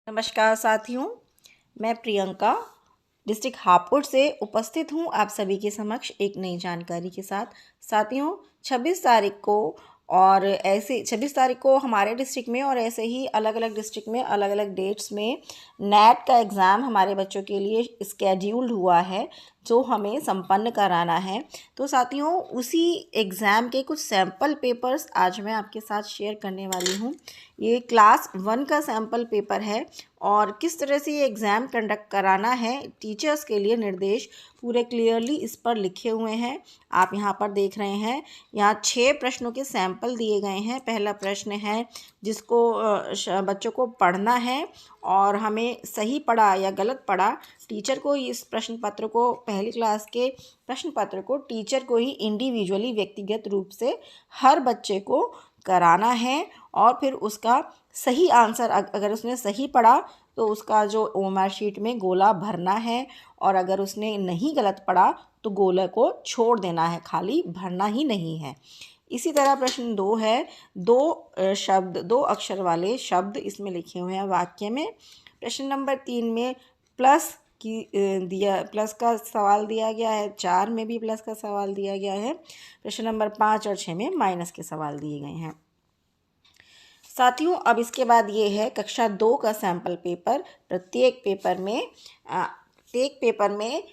नमस्कार साथियों, मैं प्रियंका डिस्ट्रिक्ट हापुड़ से उपस्थित हूँ आप सभी के समक्ष एक नई जानकारी के साथ। साथियों 26 तारीख को और ऐसे 26 तारीख को हमारे डिस्ट्रिक्ट में और ऐसे ही अलग अलग डिस्ट्रिक्ट में अलग अलग डेट्स में नेट का एग्ज़ाम हमारे बच्चों के लिए स्केड्यूल्ड हुआ है जो हमें संपन्न कराना है। तो साथियों उसी एग्ज़ाम के कुछ सैम्पल पेपर्स आज मैं आपके साथ शेयर करने वाली हूँ। ये क्लास 1 का सैम्पल पेपर है और किस तरह से ये एग्ज़ाम कंडक्ट कराना है टीचर्स के लिए निर्देश पूरे क्लियरली इस पर लिखे हुए हैं। आप यहाँ पर देख रहे हैं, यहाँ 6 प्रश्नों के सैंपल दिए गए हैं। पहला प्रश्न है जिसको बच्चों को पढ़ना है और हमें सही पढ़ा या गलत पढ़ा टीचर को इस प्रश्न पत्र को पहली क्लास के प्रश्न पत्र को टीचर को ही इंडिविजुअली व्यक्तिगत रूप से हर बच्चे को कराना है और फिर उसका सही आंसर अगर उसने सही पढ़ा तो उसका जो ओएमआर शीट में गोला भरना है और अगर उसने नहीं गलत पढ़ा तो गोले को छोड़ देना है, खाली भरना ही नहीं है। इसी तरह प्रश्न 2 है, 2 अक्षर वाले शब्द इसमें लिखे हुए हैं वाक्य में। प्रश्न नंबर 3 में प्लस का सवाल दिया गया है, 4 में भी प्लस का सवाल दिया गया है। प्रश्न नंबर 5 और 6 में माइनस के सवाल दिए गए हैं। साथियों अब इसके बाद ये है कक्षा 2 का सैम्पल पेपर। प्रत्येक पेपर में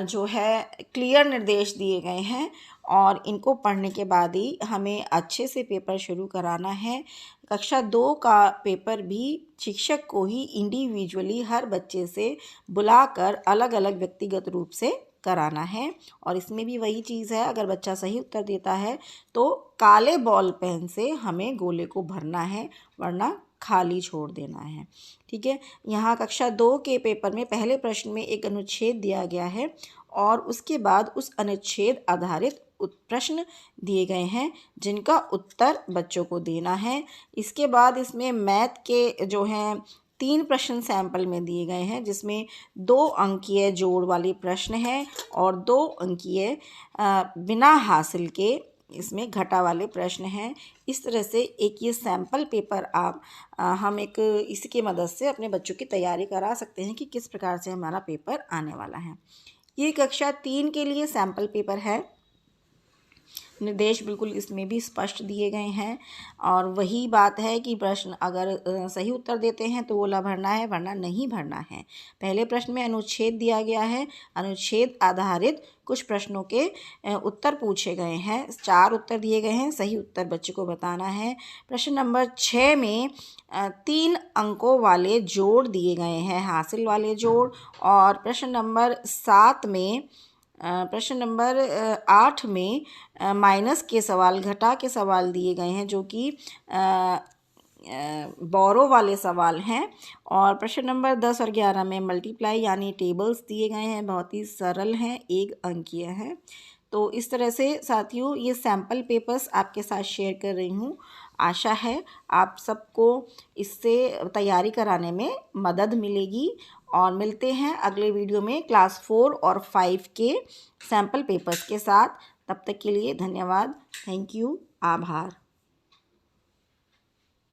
जो है क्लियर निर्देश दिए गए हैं और इनको पढ़ने के बाद ही हमें अच्छे से पेपर शुरू कराना है। कक्षा 2 का पेपर भी शिक्षक को ही इंडिविजुअली हर बच्चे से बुलाकर अलग अलग व्यक्तिगत रूप से कराना है और इसमें भी वही चीज़ है, अगर बच्चा सही उत्तर देता है तो काले बॉल पेन से हमें गोले को भरना है वरना खाली छोड़ देना है। ठीक है, यहाँ कक्षा 2 के पेपर में पहले प्रश्न में एक अनुच्छेद दिया गया है और उसके बाद उस अनुच्छेद आधारित प्रश्न दिए गए हैं जिनका उत्तर बच्चों को देना है। इसके बाद इसमें मैथ के जो हैं 3 प्रश्न सैंपल में दिए गए हैं जिसमें 2 अंकीय जोड़ वाले प्रश्न हैं और 2 अंकीय बिना हासिल के इसमें घटा वाले प्रश्न हैं। इस तरह से एक ये सैंपल पेपर हम इसकी मदद से अपने बच्चों की तैयारी करा सकते हैं कि किस प्रकार से हमारा पेपर आने वाला है। ये कक्षा 3 के लिए सैंपल पेपर है। निर्देश बिल्कुल इसमें भी स्पष्ट दिए गए हैं और वही बात है कि प्रश्न अगर सही उत्तर देते हैं तो गोला भरना है वरना नहीं भरना है। पहले प्रश्न में अनुच्छेद दिया गया है, अनुच्छेद आधारित कुछ प्रश्नों के उत्तर पूछे गए हैं। 4 उत्तर दिए गए हैं, सही उत्तर बच्चे को बताना है। प्रश्न नंबर 6 में 3 अंकों वाले जोड़ दिए गए हैं, हासिल वाले जोड़। और प्रश्न नंबर 8 में माइनस के सवाल, घटा के सवाल दिए गए हैं जो कि बोरो वाले सवाल हैं। और प्रश्न नंबर 10 और 11 में मल्टीप्लाई यानी टेबल्स दिए गए हैं, बहुत ही सरल हैं, 1 अंकीय हैं। तो इस तरह से साथियों ये सैम्पल पेपर्स आपके साथ शेयर कर रही हूँ। आशा है आप सबको इससे तैयारी कराने में मदद मिलेगी और मिलते हैं अगले वीडियो में क्लास 4 और 5 के सैम्पल पेपर्स के साथ। तब तक के लिए धन्यवाद, थैंक यू, आभार।